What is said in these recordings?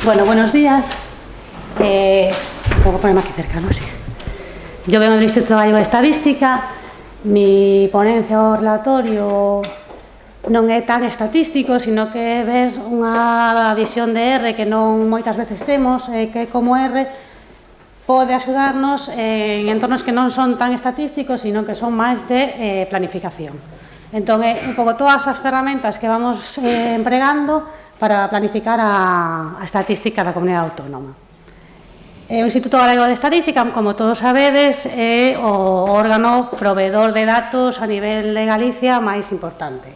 Bueno, buenos días. Tengo que ponerme aquí cerca, ¿no? Sí. Yo vengo del Instituto Galego de Estadística. Mi ponencia o relatorio non é tan estatístico, sino que é ver unha visión de R que non moitas veces temos, que como R pode axudarnos en entornos que non son tan estatísticos, sino que son máis de planificación. Entón, é un pouco todas as ferramentas que vamos empregando para planificar a estatística da comunidade autónoma. O Instituto Galego de Estadística, como todos sabedes, é o órgano proveedor de datos a nivel de Galicia máis importante.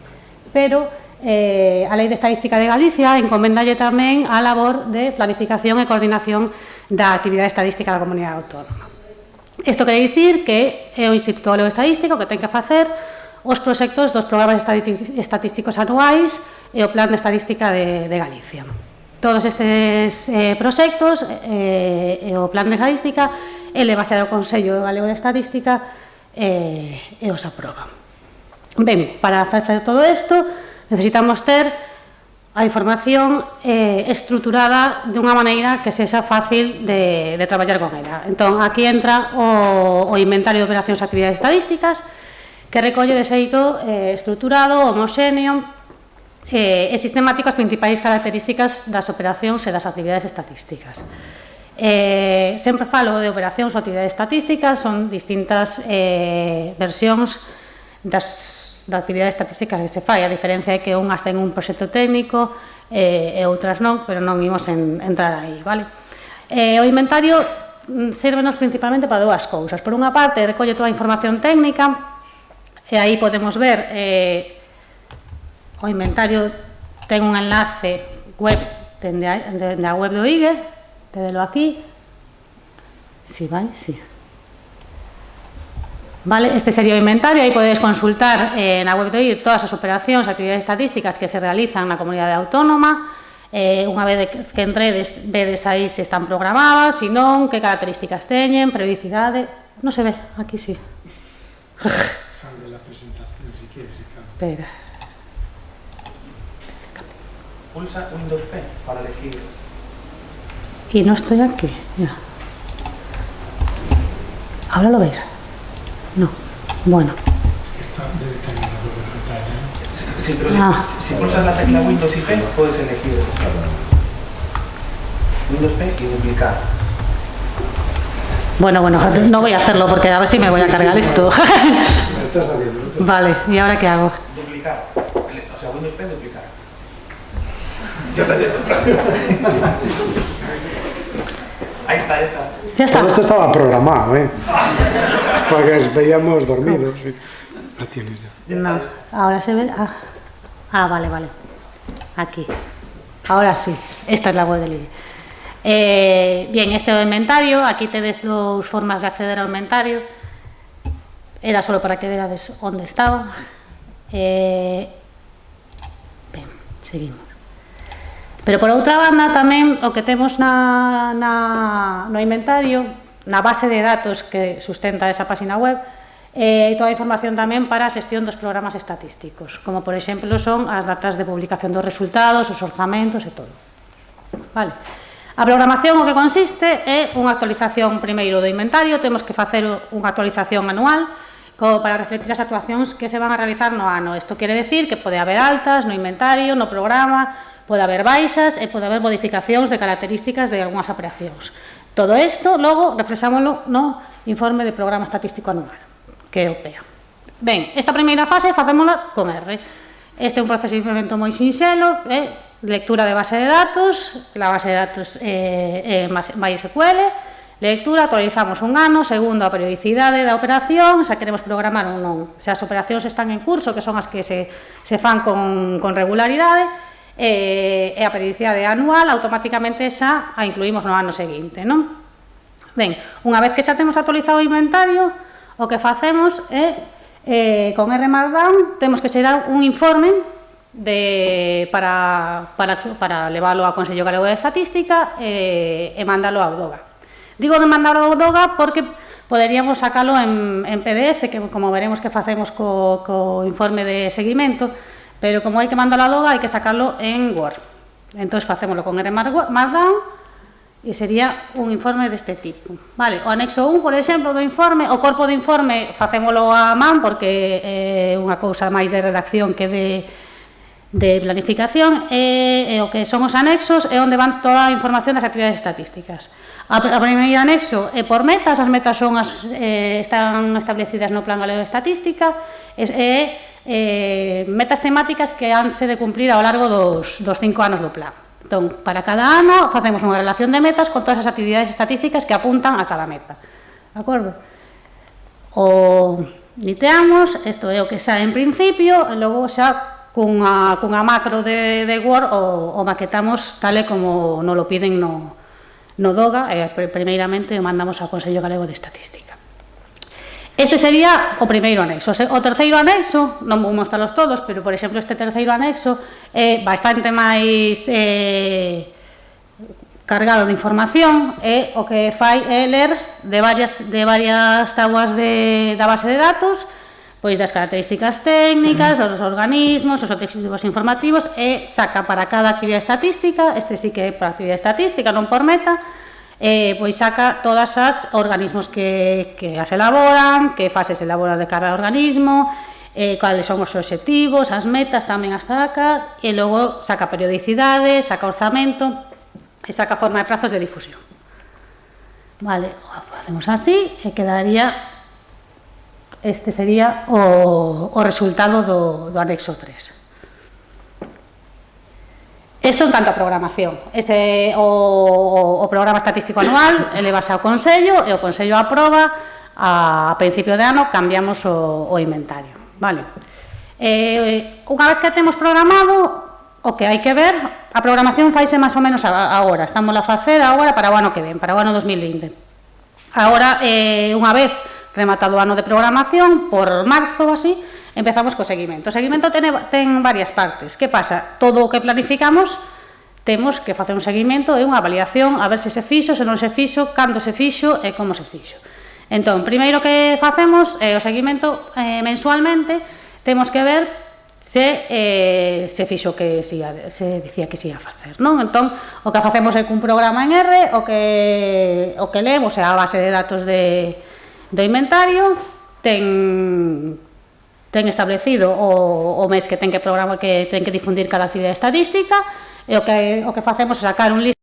Pero a Lei de Estadística de Galicia encomendalle tamén a labor de planificación e coordinación da actividade estadística da comunidade autónoma. Isto quere dicir que é o Instituto Galego de Estadística o que ten que facer os proxectos dos programas estatísticos anuais e o Plan de Estadística de Galicia. Todos estes proxectos e o Plan de Estadística elevase ao Consello Galego de Estadística e os aproba. Ben, para facer todo isto necesitamos ter a información estruturada dunha maneira que sexa fácil de traballar con ela. Entón, aquí entra o inventario de operacións e actividades estadísticas que recolle de xeito estruturado, homoxéneo e sistemático as principais características das operacións e das actividades estatísticas. Sempre falo de operacións ou actividades estatísticas, son distintas versións da actividade estatística que se fai. A diferencia é que unhas ten un proxecto técnico e outras non, pero non imos entrar aí, vale? O inventario sérvenos principalmente para dúas cousas. Por unha parte, recolle toda a información técnica e aí podemos ver o inventario ten un enlace web dende a web do IGE, tédelo aquí. Si vai, si. Vale, este sería o inventario, aí podedes consultar na web do IGE todas as operacións e actividades estadísticas que se realizan na comunidade autónoma. Unha vez que entredes, vedes aí se están programadas, se non, que características teñen, periodicidade. Non se ve, aquí sí. Sales da presentación, si quieres. Espera. Pulsa Windows P para elegir. Y no estoy aquí. Ya. ¿Ahora lo veis? No. Bueno. Está debe tener la doble pantalla. Sí, pero si pulsas la tecla Windows y P, puedes elegir Windows P y duplicar. Bueno, no voy a hacerlo porque a ver si me voy a cargar esto. Lo estás haciendo. Vale, ¿y ahora qué hago? Duplicar. O sea, Windows P, duplicar. Ya está, ya está. Ahí está, ya está. Ya está. Todo esto estaba programado, para que veíamos dormidos. Sí. La tienes ya. No, ahora se ve. Vale. Aquí. Ahora sí. Esta es la web del IGE. Bien, este é o inventario. Aquí tedes dos formas de acceder ao inventario. Era solo para que verades onde estaba. Ben, seguimos. Pero por outra banda tamén o que temos no inventario, na base de datos que sustenta esa página web, e toda a información tamén para a xestión dos programas estatísticos, como por exemplo son as datas de publicación dos resultados, os orzamentos e todo. Vale. A programación o que consiste é unha actualización primeiro do inventario, temos que facer unha actualización anual como para reflectir as actuacións que se van a realizar no ano. Isto quere decir que pode haber altas no inventario, no programa, pode haber baixas e pode haber modificacións de características de algunhas operacións. Todo isto, logo, reflexámoslo no informe de programa estatístico anual, que é o PEA. Ben, esta primeira fase facémola con R. Este é un procedimento moi sinxelo, lectura de base de datos, la base de datos é MySQL, lectura, actualizamos un ano, segundo, a periodicidade da operación, se queremos programar ou non. Se as operacións están en curso, que son as que se fan con regularidade, e a periodicidade anual automáticamente xa a incluímos no ano seguinte, non? Ben, unha vez que xa temos actualizado o inventario, o que facemos é con R Markdown temos que xerar un informe para leválo ao Consello Galego de Estadística e mandalo ao DOGA. Digo de mandalo ao DOGA porque poderíamos sacalo en PDF, que como veremos que facemos co informe de seguimento, pero como hai que mandalo ao DOGA hai que sacarlo en Word. Entón, facémoslo con R Markdown e sería un informe deste tipo. Vale, o anexo 1, por exemplo, do informe, o corpo do informe facémolo a man porque é unha cousa máis de redacción que de planificación, e o que son os anexos é onde van toda a información das actividades estatísticas. A primeiro anexo é por metas, as metas están establecidas no Plan Galego de Estatística, metas temáticas que hanse de cumprir ao largo dos 5 anos do plan. Entón, para cada ano facemos unha relación de metas con todas as actividades estatísticas que apuntan a cada meta. De acordo? O diteamos, isto é o que xa en principio, e logo xa cunha macro de Word o maquetamos tal e como nos lo piden no DOGA, e primeiramente o mandamos ao Consello Galego de Estatística. Este sería o primeiro anexo. O terceiro anexo, non vou mostralos todos, pero, por exemplo, este terceiro anexo é bastante máis cargado de información, e o que fai é ler de varias tabuas da base de datos, pois das características técnicas, dos organismos, os objetivos informativos, e saca para cada actividade estatística, este sí que é para actividade estatística, non por meta, pois saca todas as organismos que as elaboran, que fases elaboran de cada organismo, cales son os obxectivos, as metas tamén as saca, e logo saca periodicidade, saca orzamento, e saca forma de prazos de difusión. Vale, facemos así, e quedaría, este sería o resultado do anexo 3. Isto en canto a programación. Este o programa estatístico anual elevase ao Consello e o Consello aproba a principio de ano cambiamos o inventario. Vale. Unha vez que temos programado, o que hai que ver, a programación faise máis ou menos agora. Estamos a facer agora para o ano que ven, para o ano 2020. Agora, unha vez rematado o ano de programación, por marzo ou así, empezamos co seguimento. O seguimento ten varias partes. Que pasa? Todo o que planificamos temos que facer un seguimento e unha avaliación a ver se se fixo, se non se fixo, cando se fixo e como se fixo. Entón, primeiro que facemos é o seguimento mensualmente, temos que ver se fixo que se dicía que se ia facer, non? Entón, o que facemos é cun programa en R, o que leemos é a base de datos do inventario, ten establecido o mes que ten que programa que ten que difundir cada actividade estadística, e o que facemos é sacar un listado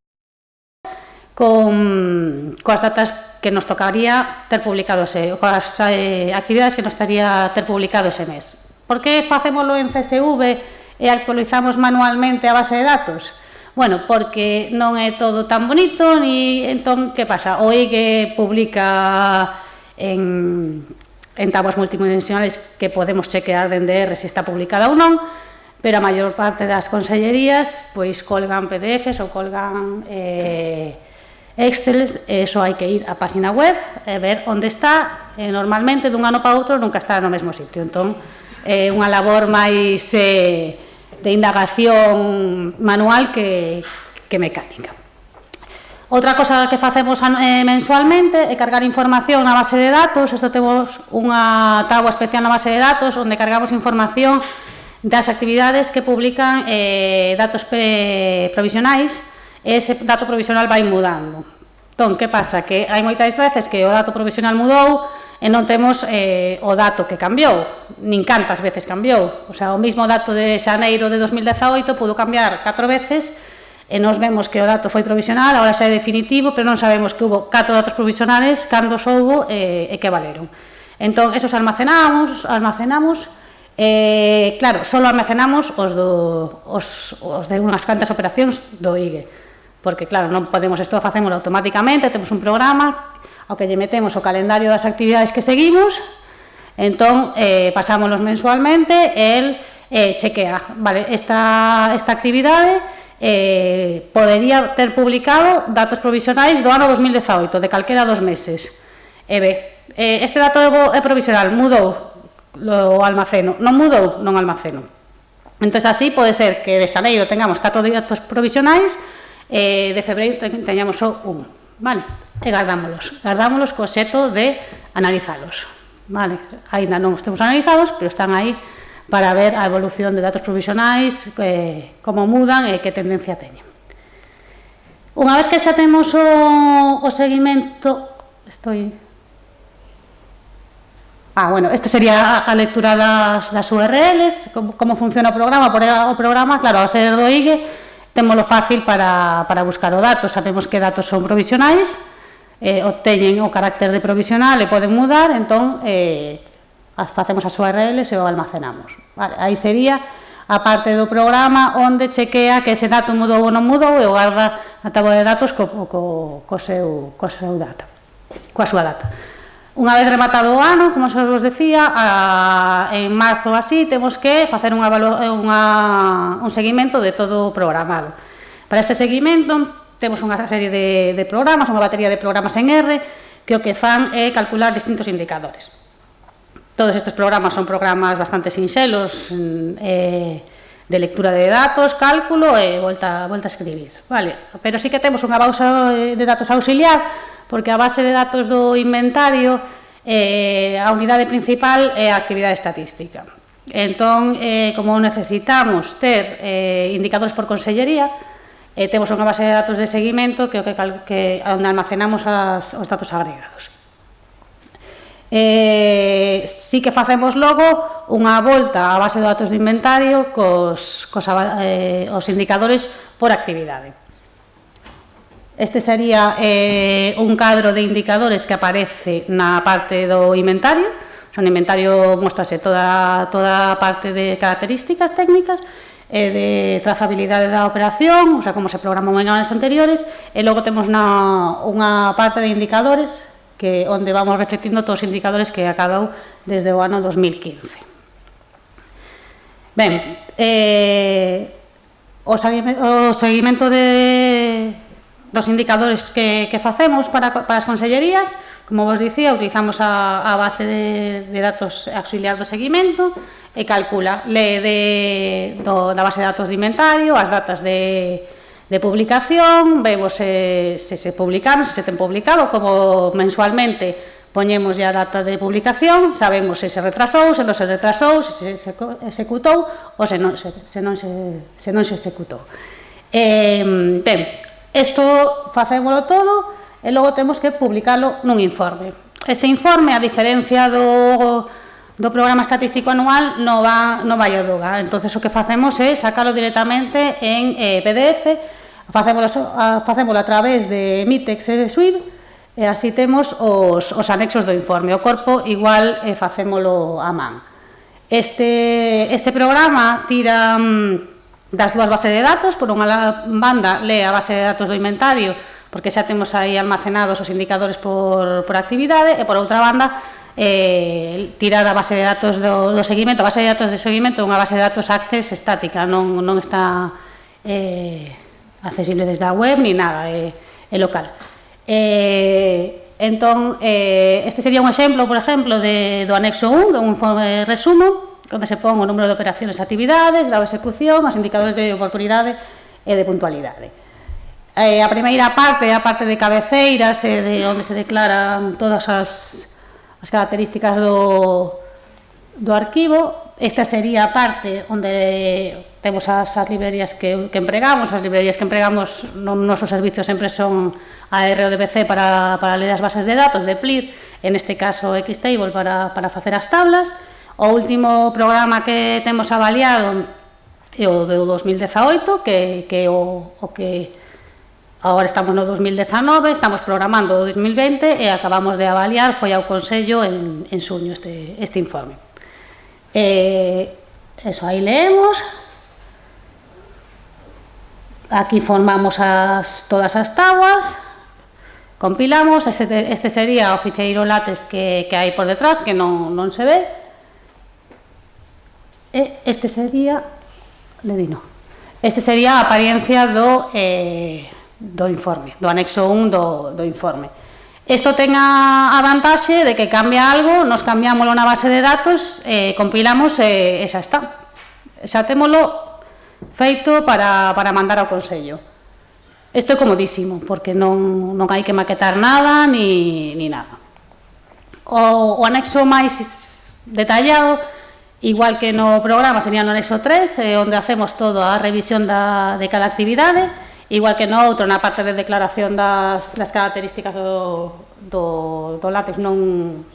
coas datas que nos tocaría ter publicado coas actividades que nos estaría ter publicado ese mes. Por que facémoslo en CSV e actualizamos manualmente a base de datos? Bueno, porque non é todo tan bonito, e entón, que pasa? O IGE publica en tabuas multidimensionales que podemos chequear dende R se está publicada ou non, pero a maior parte das consellerías pois colgan PDFs ou colgan Excels, e iso hai que ir á página web e ver onde está, e normalmente dun ano para outro nunca está no mesmo sitio, entón é unha labor máis de indagación manual que mecánica. Outra cosa que facemos mensualmente é cargar información na base de datos. Isto temos unha tabua especial na base de datos onde cargamos información das actividades que publican datos provisionais, e ese dato provisional vai mudando. Entón, que pasa? Que hai moitas veces que o dato provisional mudou e non temos o dato que cambiou, nin cantas veces cambiou. O sea, o mismo dato de xaneiro de 2018 pudo cambiar 4 veces, e nos vemos que o dato foi provisional, agora xa é definitivo, pero non sabemos que hubo 4 datos provisionales, cando soubo e que valeron. Entón, esos almacenamos, claro, só almacenamos os de unhas cantas operacións do IGE, porque, claro, non podemos, isto facémoslo automáticamente, temos un programa ao que lle metemos o calendario das actividades que seguimos, entón, pasámoslos mensualmente, e el chequea, vale, esta actividade podería ter publicado datos provisionais do ano 2018, de calquera dos meses. E este dato é provisional, mudou, lo almaceno, non mudou, non almaceno. Entón, así pode ser que de xaneiro tengamos 4 datos provisionais, de febreiro teñamos só un, vale? E gardámolos co xeto de analizalos, vale? Ainda non os temos analizados, pero están aí para ver a evolución de datos provisionais, como mudan e que tendencia teñen. Unha vez que xa temos o seguimento, bueno, esta sería a lectura das URLs, como funciona o programa. O programa, claro, a ser do IGE, témolo fácil para buscar o dato. Sabemos que datos son provisionais, obteñen o carácter de provisional e poden mudar, entón facemos as URLs e o almacenamos. Vale, aí sería a parte do programa onde chequea que ese dato mudou ou non mudou e o garda a táboa de datos coa súa data. Unha vez rematado o ano, como xa vos decía, en marzo así, temos que facer un seguimento de todo o programado. Para este seguimento, temos unha serie de programas, unha batería de programas en R, que o que fan é calcular distintos indicadores. Todos estes programas son programas bastante sinxelos, de lectura de datos, cálculo e volta a escribir. Vale, pero sí que temos unha base de datos auxiliar, porque a base de datos do inventario, a unidade principal é a actividade estatística. Entón, como necesitamos ter indicadores por consellería, temos unha base de datos de seguimento onde almacenamos os datos agregados. Sí que facemos logo unha volta á base de datos de inventario cos indicadores por actividade. Este sería un cadro de indicadores que aparece na parte do inventario. No inventario mostrase toda a parte de características técnicas e de trazabilidade da operación, o sea, como se programou en anos anteriores, e logo temos unha parte de indicadores onde vamos reflectindo todos os indicadores que acabou desde o ano 2015. Ben, o seguimento dos indicadores que facemos para as consellerías, como vos dicía, utilizamos a base de datos auxiliar do seguimento e calcula, lee da base de datos de inventario, as datas de publicación, vemos se publicaron, se ten publicado, como mensualmente poñemos ya a data de publicación, sabemos se retrasou, se non se retrasou, se executou ou se non se executou. Ben, isto facémolo todo e logo temos que publicalo nun informe. Este informe, a diferencia do programa estatístico anual, non vai ao DOGA. Entón, o que facemos é sacalo directamente en PDF, facémolo a través de Mitex e de Swift, e así temos os anexos do informe. O corpo igual facémolo a man. Este programa tira das dúas bases de datos. Por unha banda, lee a base de datos do inventario, porque xa temos aí almacenados os indicadores por actividade, e por outra banda, tirar a base de datos do seguimento. A base de datos de seguimento é unha base de datos access estática, non está accesible desde a web ni nada, é local. Entón, este sería un exemplo, por exemplo, do anexo 1, que é un informe resumo, onde se pon o número de operaciones e actividades, grado de execución, os indicadores de oportunidade e de puntualidade. A primeira parte é a parte de cabeceiras, onde se declaran todas as características do arquivo. Esta sería a parte onde temos as librerías que empregamos. As librerías que empregamos no noso servicio sempre son a RODBC para ler as bases de datos, de PLIR, en este caso Xtable para facer as tablas. O último programa que temos avaliado é o do 2018, que é o que agora estamos no 2019, estamos programando o 2020 e acabamos de avaliar, foi ao Consello en xuño este informe. Eso, aí leemos. Aquí formamos todas as tabuas, compilamos. Este sería o ficheiro LaTeX que hai por detrás, que non se ve. E este sería a apariencia do informe, do anexo 1 do informe. Isto ten a vantaxe de que cambia algo, nos cambiámoslo na base de datos, compilamos e xa está. Xa témolo feito para mandar ao Consello. Isto é comodísimo, porque non hai que maquetar nada ni nada. O anexo máis detallado igual que no programa sería no anexo 3, onde hacemos toda a revisión de cada actividade, igual que no outro, na parte de declaración das características do látex non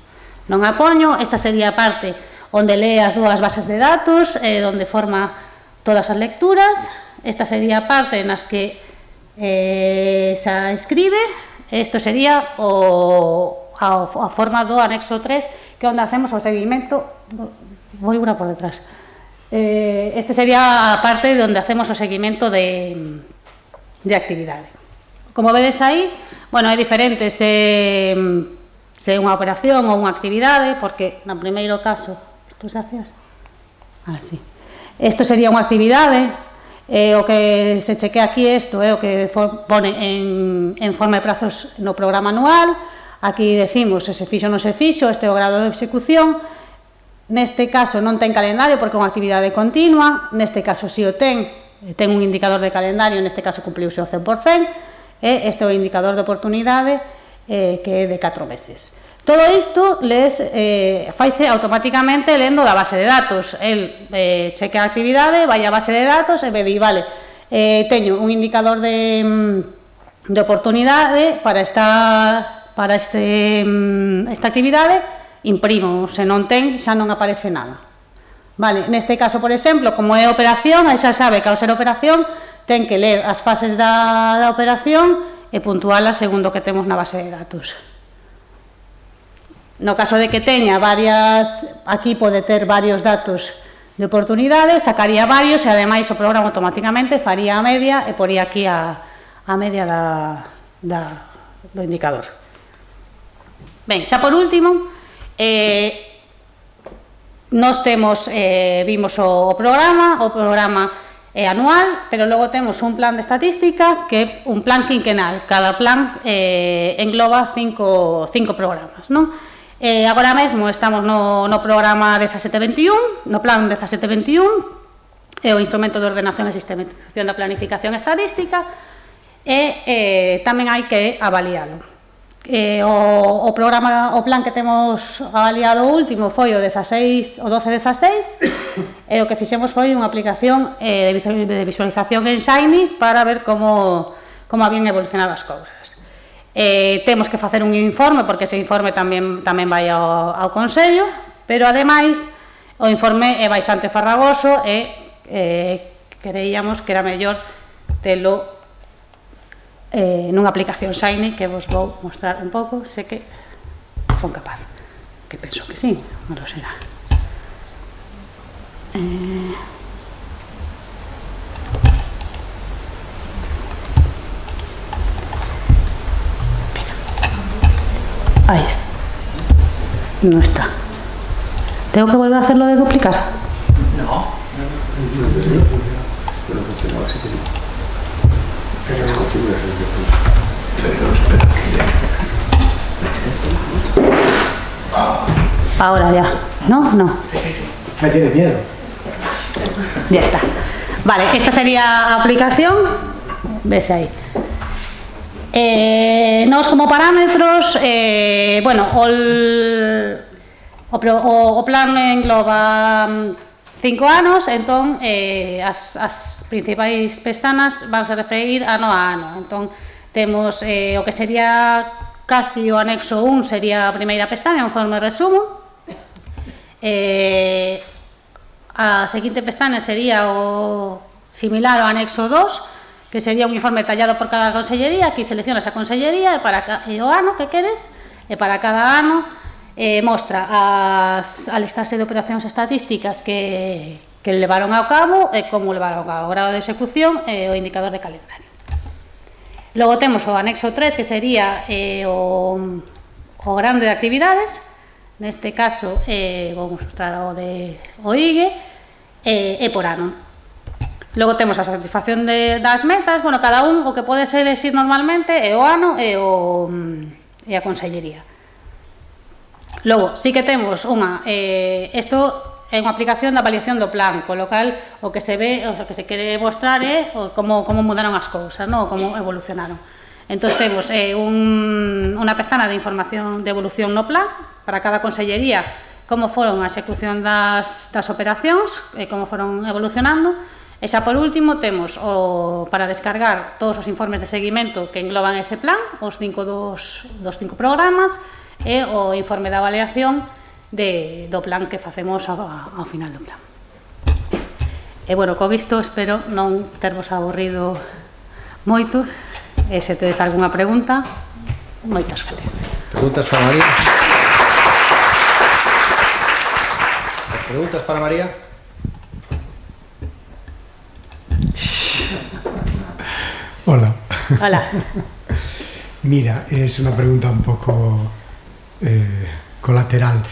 a poño. Esta sería a parte onde lee as dúas bases de datos, onde forma todas as lecturas. Esta sería a parte nas que se escribe. Isto sería a forma do anexo 3, que onde hacemos o seguimento. Vou unha por detrás. Este sería a parte onde hacemos o seguimento de actividade. Como vedes aí, bueno, é diferente se é unha operación ou unha actividade, porque no primeiro caso, isto se hace así. Sí. Isto sería unha actividade, o que se chequea aquí, isto é o que pone en forma de prazos no programa anual. Aquí decimos se se fixo ou non se fixo, este é o grado de execución. Neste caso non ten calendario porque é unha actividade continua, neste caso si o ten un indicador de calendario, neste caso cumpliuse o 100%, e este é o indicador de oportunidade que é de 4 meses. Todo isto faise automáticamente lendo da base de datos. El chequea a actividade, vai á base de datos e me di, vale, teño un indicador de oportunidade para esta actividade, imprimo, se non ten, xa non aparece nada. Vale, neste caso, por exemplo, como é operación, aí xa sabe que ao ser operación ten que ler as fases da operación e puntualas segundo que temos na base de datos. No caso de que teña varias, aquí pode ter varios datos de oportunidade, sacaría varios e ademais o programa automáticamente faría a media e poría aquí a media do indicador. Ben, xa por último, nós vimos o programa é anual, pero logo temos un plan de estadística que é un plan quinquenal. Cada plan engloba 5 programas, non? Agora mesmo estamos no programa 1721, no plan 1721, é o instrumento de ordenación e sistematización da planificación estadística, e tamén hai que avaliálo. O plan que temos avaliado último foi o 12-16, e o que fixemos foi unha aplicación de visualización en Shiny para ver como habían evolucionado as cousas. Temos que facer un informe, porque ese informe tamén vai ao Consello, pero ademais o informe é bastante farragoso e creíamos que era mellor telo nunha aplicación Shiny que vos vou mostrar un pouco, sei que son capaz, que penso que sí, non lo será. Aí está. Non está. Tengo que volver a hacerlo de duplicar? No. Ahora ya, ¿no? No. Me tiene miedo. Ya está. Vale, esta sería a aplicación. Ves aí. Nos como parámetros, bueno, o plan engloba 5 anos, entón as principais pestanas van a referir ano a ano. Entón temos o que sería casi o anexo 1, sería a primeira pestaña, un informe de resumo. A seguinte pestaña sería o similar ao anexo 2, que sería un informe detallado por cada consellería. Aquí seleccionas a consellería e o ano que queres, e para cada ano mostra a listaxe de operacións estatísticas que levaron ao cabo e como levaron ao grado de execución e o indicador de calendario. Logo temos o anexo 3, que sería o grande de actividades. Neste caso, vou mostrar o de OIGE, e por ano. Logo temos a satisfacción das metas. Bueno, cada un o que pode ser exir normalmente é o ano e a consellería. Logo, sí que temos isto é unha aplicación da avaliación do plan, polo cal o que se ve, o que se quere mostrar é como mudaron as cousas, non? Como evolucionaron. Entón temos unha pestana de información de evolución no plan. Para cada consellería como foron a execución das operacións e como foron evolucionando. E xa por último temos para descargar todos os informes de seguimento que engloban ese plan, os 5 dos 5 programas, e o informe de avaliación do plan que facemos ao final do plan. E, bueno, co visto, espero non tervos aburrido moito, e se tedes algunha pregunta, moitas gracias. Preguntas para María? Preguntas para María? Hola. Hola. Mira, es una pregunta un poco colateral.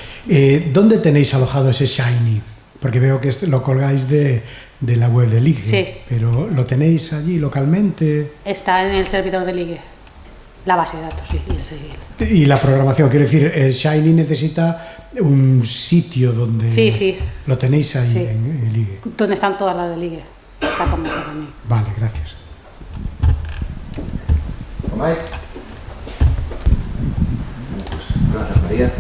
¿Dónde tenéis alojado ese Shiny? Porque veo que lo colgáis de la web de Ligue. Sí. Pero ¿lo tenéis allí localmente? Está en el servidor de Ligue. La base de datos, sí, y el seguidor. Y la programación, quiero decir, Shiny necesita un sitio donde... Sí. Lo tenéis ahí, Sí. en Ligue. Donde están todas las de Ligue. Está con esa también. Vale, gracias. ¿O máis? Pues, grazas, María.